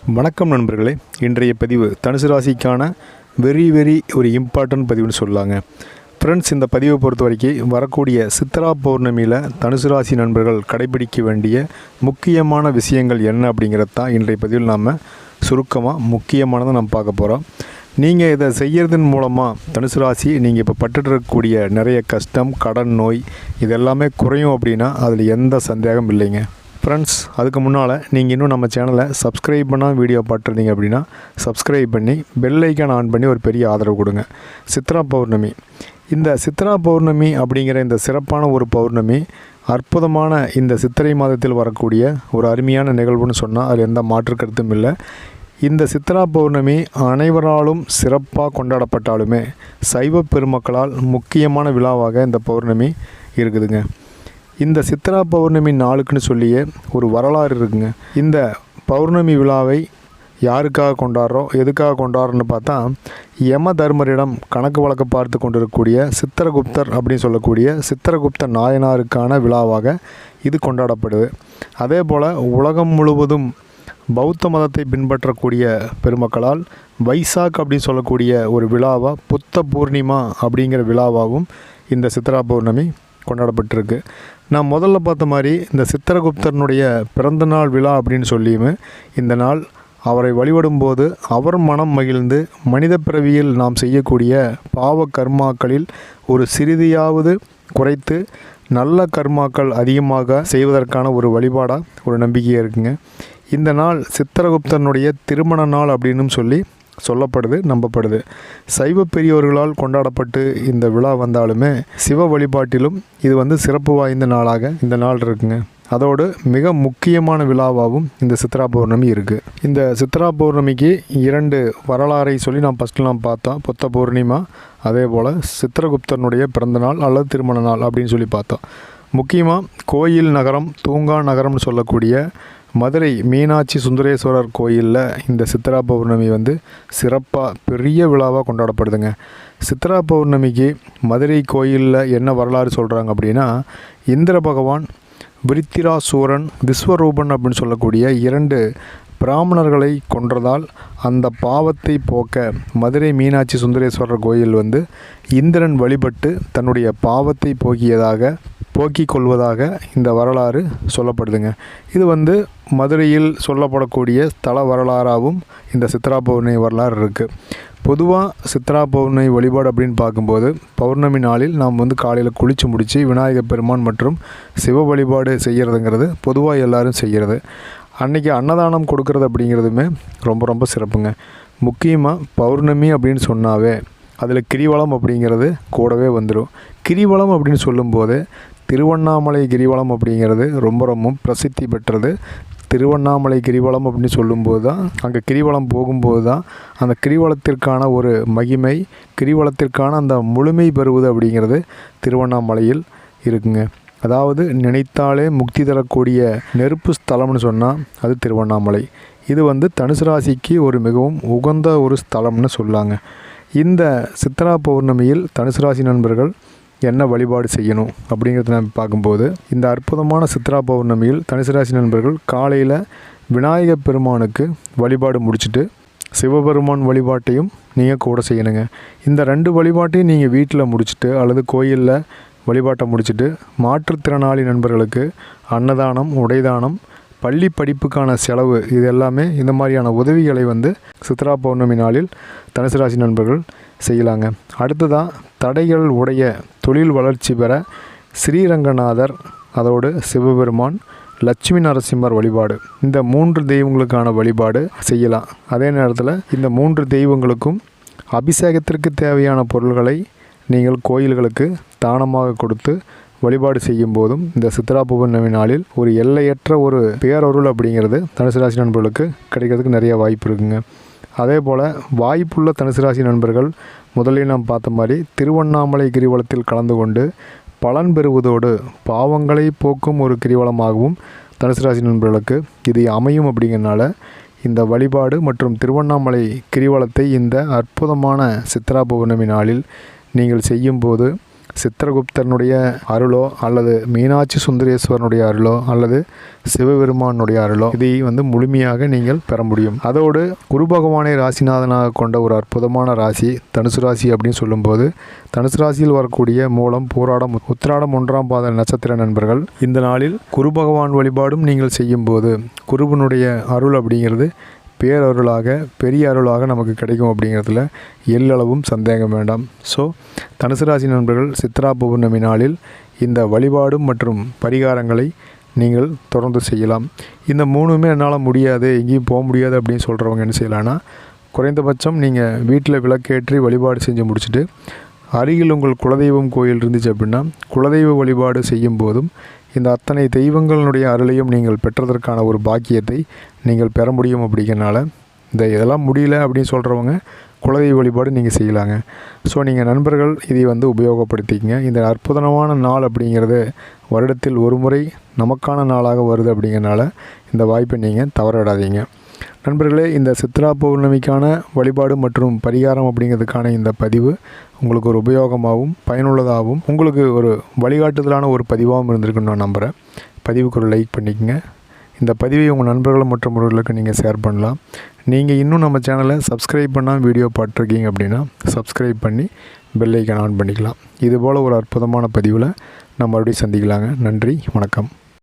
வணக்கம் நண்பர்களே. இன்றைய பதிவு தனுசு ராசிக்கான வெரி ஒரு இம்பார்ட்டன்ட் பதிவுன்னு சொல்லலாங்க. ஃப்ரெண்ட்ஸ், இந்த பதிவை பொறுத்த வரைக்கும் வரக்கூடிய சித்ரா பௌர்ணமியில் தனுசு ராசி நண்பர்கள் கடைபிடிக்க வேண்டிய முக்கியமான விஷயங்கள் என்ன அப்படிங்கிறது தான் இன்றைய பதிவில் நாம் சுருக்கமாக முக்கியமானதை நம்ம பார்க்க போகிறோம். நீங்கள் இதை செய்கிறதன் மூலமாக தனுசு ராசி நீங்கள் இப்போ பட்டுருக்கக்கூடிய நிறைய கஷ்டம், கடன், நோய் இதெல்லாமே குறையும் அப்படின்னா அதில் எந்த சந்தேகம் இல்லைங்க. ஃப்ரெண்ட்ஸ், அதுக்கு முன்னால் நீங்கள் இன்னும் நம்ம சேனலை சப்ஸ்கிரைப் பண்ணால் வீடியோ பார்த்துருந்தீங்க அப்படின்னா சப்ஸ்கிரைப் பண்ணி பெல் ஐக்கான் ஆன் பண்ணி ஒரு பெரிய ஆதரவு கொடுங்க. சித்ரா பௌர்ணமி, இந்த சித்ரா பௌர்ணமி அப்படிங்கிற இந்த சிறப்பான ஒரு பௌர்ணமி அற்புதமான இந்த சித்திரை மாதத்தில் வரக்கூடிய ஒரு அருமையான நிகழ்வுன்னு சொன்னால் அது எந்த மாற்று கருத்தும் இல்லை. இந்த சித்ரா பௌர்ணமி அனைவராலும் சிறப்பாக கொண்டாடப்பட்டாலுமே சைவ பெருமக்களால் முக்கியமான விழாவாக இந்த பௌர்ணமி இருக்குதுங்க. இந்த சித்ரா பௌர்ணமி நாளுக்குன்னு சொல்லியே ஒரு வரலாறு இருக்குங்க. இந்த பௌர்ணமி விழாவை யாருக்காக கொண்டாடுறோம், எதுக்காக கொண்டாடுறோன்னு பார்த்தா, யம தர்மரிடம் கணக்கு வழக்கு பார்த்து கொண்டிருக்கக்கூடிய சித்திரகுப்தர் அப்படின்னு சொல்லக்கூடிய சித்திரகுப்த நாயனாருக்கான விழாவாக இது கொண்டாடப்படுது. அதே போல் உலகம் முழுவதும் பௌத்த மதத்தை பின்பற்றக்கூடிய பெருமக்களால் வைசாக் அப்படின்னு சொல்லக்கூடிய ஒரு விழாவாக, புத்த பூர்ணிமா அப்படிங்கிற விழாவாகவும் இந்த சித்ரா பௌர்ணமி கொண்டாடப்பட்டிருக்கு. நான் முதல்ல பார்த்த மாதிரி இந்த சித்திரகுப்தனுடைய பிறந்தநாள் விழா அப்படின்னு சொல்லியுமே இந்த நாள் அவரை வழிபடும்போது அவர் மனம் மகிழ்ந்து மனித பிறவியில் நாம் செய்யக்கூடிய பாவ கர்மாக்களில் ஒரு சிறிதையாவது குறைத்து நல்ல கர்மாக்கள் அதிகமாக செய்வதற்கான ஒரு வழிபாடாக ஒரு நம்பிக்கையாக இருக்குங்க. இந்த நாள் சித்திரகுப்தனுடைய திருமண நாள் அப்படின்னு சொல்லி சொல்லப்படுது, நம்பப்படுது. சைவ பெரியோர்களால் கொண்டாடப்பட்டு இந்த விழா வந்தாலுமே சிவ வழிபாட்டிலும் இது சிறப்பு வாய்ந்த நாளாக இந்த நாள் இருக்குங்க. அதோடு மிக முக்கியமான விழாவாகவும் இந்த சித்ரா பௌர்ணமி இருக்குது. இந்த சித்ரா பௌர்ணமிக்கு 2 வரலாறை சொல்லி நாம் பார்த்தோம். புத்த பூர்ணிமா, அதே போல் சித்திரகுப்தனுடைய பிறந்தநாள் அல்லது திருமண நாள் அப்படின்னு சொல்லி பார்த்தோம். முக்கியமாக கோயில் நகரம், தூங்கா நகரம்னு சொல்லக்கூடிய மதுரை மீனாட்சி சுந்தரேஸ்வரர் கோயிலில் இந்த சித்ரா பௌர்ணமி சிறப்பாக பெரிய விழாவாக கொண்டாடப்படுதுங்க. சித்ரா பௌர்ணமிக்கு மதுரை கோயிலில் என்ன வரலாறு சொல்கிறாங்க அப்படின்னா, இந்திர பகவான், விருத்திராசூரன், விஸ்வரூபன் அப்படின்னு சொல்லக்கூடிய 2 பிராமணர்களை கொன்றதால் அந்த பாவத்தை போக்க மதுரை மீனாட்சி சுந்தரேஸ்வரர் கோயில் இந்திரன் வழிபட்டு தன்னுடைய பாவத்தை போக்கிக் கொள்வதாக இந்த வரலாறு சொல்லப்படுதுங்க. இது மதுரையில் சொல்லப்படக்கூடிய ஸ்தல வரலாறாகவும் இந்த சித்ரா பௌர்ணமி வரலாறு இருக்குது. பொதுவாக சித்ரா பௌர்ணமி வழிபாடு அப்படின்னு பார்க்கும்போது பௌர்ணமி நாளில் நாம் காலையில் குளித்து முடித்து விநாயகர் பெருமான் மற்றும் சிவ வழிபாடு செய்கிறதுங்கிறது பொதுவாக எல்லோரும் செய்கிறது. அன்றைக்கி அன்னதானம் கொடுக்கறது அப்படிங்கிறதுமே ரொம்ப சிறப்புங்க. முக்கியமாக பௌர்ணமி அப்படின்னு சொன்னாவே அதில் கிரிவலம் அப்படிங்கிறது கூடவே வந்துடும். கிரிவலம் அப்படின்னு சொல்லும்போது திருவண்ணாமலை கிரிவலம் அப்படிங்கிறது ரொம்ப பிரசித்தி பெற்றது. திருவண்ணாமலை கிரிவலம் அப்படின்னு சொல்லும்போது தான், அங்கே கிரிவலம் போகும்போது தான் அந்த கிரிவலத்திற்கான ஒரு மகிமை, கிரிவலத்திற்கான அந்த முழுமை பெறுவது அப்படிங்கிறது திருவண்ணாமலையில் இருக்குங்க. அதாவது நினைத்தாலே முக்தி தரக்கூடிய நெருப்பு ஸ்தலம்னு சொன்னால் அது திருவண்ணாமலை. இது தனுசு ராசிக்கு ஒரு மிகவும் உகந்த ஒரு ஸ்தலம்னு சொல்லாங்க. இந்த சித்ரா பௌர்ணமியில் தனுசு ராசி நண்பர்கள் என்ன வழிபாடு செய்யணும் அப்படிங்கிறத நம்ம பார்க்கும்போது, இந்த அற்புதமான சித்ரா பௌர்ணமியில் தனுசு ராசி நண்பர்கள் காலையில் விநாயகர் பெருமானுக்கு வழிபாடு முடிச்சுட்டு சிவபெருமான் வழிபாட்டையும் நீங்கள் கூட செய்யணுங்க. இந்த 2 வழிபாட்டையும் நீங்கள் வீட்டில் முடிச்சுட்டு அல்லது கோயிலில் வழிபாட்டை முடிச்சுட்டு மாற்றுத்திறனாளி நண்பர்களுக்கு அன்னதானம், உடைதானம், பள்ளி படிப்புக்கான செலவு இது எல்லாமே இந்த மாதிரியான உதவிகளை சித்ரா பௌர்ணமி நாளில் தனுசு ராசி நண்பர்கள் செய்யலாங்க. அடுத்ததாக தடைகள் உடைய தொழில் வளர்ச்சி பெற ஸ்ரீரங்கநாதர், அதோடு சிவபெருமான், லட்சுமி நரசிம்மர் வழிபாடு, இந்த 3 தெய்வங்களுக்கான வழிபாடு செய்யலாம். அதே நேரத்தில் இந்த 3 தெய்வங்களுக்கும் அபிஷேகத்திற்கு தேவையான பொருள்களை நீங்கள் கோயில்களுக்கு தானமாக கொடுத்து வழிபாடு செய்யும் போதும் இந்த சித்ரா பௌர்ணமி நாளில் ஒரு எல்லையற்ற ஒரு பேரருள் அப்படிங்கிறது தனுசு ராசி நண்பர்களுக்கு கிடைக்கிறதுக்கு நிறைய வாய்ப்பு இருக்குங்க. அதே போல் வாய்ப்புள்ள தனுசு ராசி நண்பர்கள் முதலில் நாம் பார்த்த மாதிரி திருவண்ணாமலை கிரிவலத்தில் கலந்து கொண்டு பலன் பெறுவதோடு பாவங்களை போக்கும் ஒரு கிரிவலமாகவும் தனுசு ராசி நண்பர்களுக்கு இது அமையும். அப்படிங்கிறனால இந்த வழிபாடு மற்றும் திருவண்ணாமலை கிரிவலத்தை இந்த அற்புதமான சித்ரா பௌர்ணமி நாளில் நீங்கள் செய்யும்போது சித்திரகுப்தனுடைய அருளோ அல்லது மீனாட்சி சுந்தரேஸ்வரனுடைய அருளோ அல்லது சிவபெருமானுடைய அருளோ இதை முழுமையாக நீங்கள் பெற முடியும். அதோடு குரு பகவானை ராசிநாதனாக கொண்ட ஒரு அற்புதமான ராசி தனுசு ராசி அப்படின்னு சொல்லும்போது, தனுசு ராசியில் வரக்கூடிய மூலம், பூராடம், உத்திராடம் 1ஆம் பாத நட்சத்திர நண்பர்கள் இந்த நாளில் குரு பகவான் வழிபாடும் நீங்கள் செய்யும்போது குருவனுடைய அருள் அப்படிங்கிறது பேரருளாக, பெரிய அருளாக நமக்கு கிடைக்கும் அப்படிங்கிறதுல எல்லளவும் சந்தேகம் வேண்டாம். ஸோ தனுசு ராசி நண்பர்கள் சித்ரா பௌர்ணமி நாளில் இந்த வழிபாடு மற்றும் பரிகாரங்களை நீங்கள் தொடர்ந்து செய்யலாம். இந்த 3மே என்னால் முடியாது, எங்கேயும் போக முடியாது அப்படின்னு சொல்கிறவங்க என்ன செய்யலான்னா, குறைந்தபட்சம் நீங்கள் வீட்டில் விளக்கேற்றி வழிபாடு செஞ்சு முடிச்சுட்டு அருகில் உங்கள் குலதெய்வம் கோயில் இருந்துச்சு அப்படின்னா குலதெய்வ வழிபாடு செய்யும் போதும் இந்த அத்தனை தெய்வங்களுடைய அருளையும் நீங்கள் பெற்றதற்கான ஒரு பாக்கியத்தை நீங்கள் பெற முடியும். அப்படிங்கிறனால இதெல்லாம் முடியல அப்படின்னு சொல்கிறவங்க குலதெய்வ வழிபாடு நீங்கள் செய்யலாங்க. ஸோ நீங்கள் நண்பர்கள் இதை உபயோகப்படுத்திக்கங்க. இந்த அற்புதமான நாள் அப்படிங்கிறது வருடத்தில் ஒரு முறை நமக்கான நாளாக வருது. அப்படிங்கிறனால இந்த வாய்ப்பை நீங்கள் தவறவிடாதீங்க. நண்பர்களே, இந்த சித்ரா பௌர்ணமிக்கான வழிபாடு மற்றும் பரிகாரம் அப்படிங்கிறதுக்கான இந்த பதிவு உங்களுக்கு ஒரு உபயோகமாகவும் பயனுள்ளதாகவும் உங்களுக்கு ஒரு வழிகாட்டுதலான ஒரு பதிவாகவும் இருந்திருக்குன்னு நான் நம்புகிறேன். பதிவுக்கு ஒரு லைக் பண்ணிக்கங்க. இந்த பதிவை உங்கள் நண்பர்கள் மற்றவர்களுக்கு நீங்கள் ஷேர் பண்ணலாம். நீங்கள் இன்னும் நம்ம சேனலை சப்ஸ்கிரைப் பண்ணால் வீடியோ பார்த்துருக்கீங்க அப்படின்னா சப்ஸ்கிரைப் பண்ணி பெல் ஐக்கான் ஆன் பண்ணிக்கலாம். இதுபோல் ஒரு அற்புதமான பதிவில் நம்ம மறுபடியும் சந்திக்கலாங்க. நன்றி, வணக்கம்.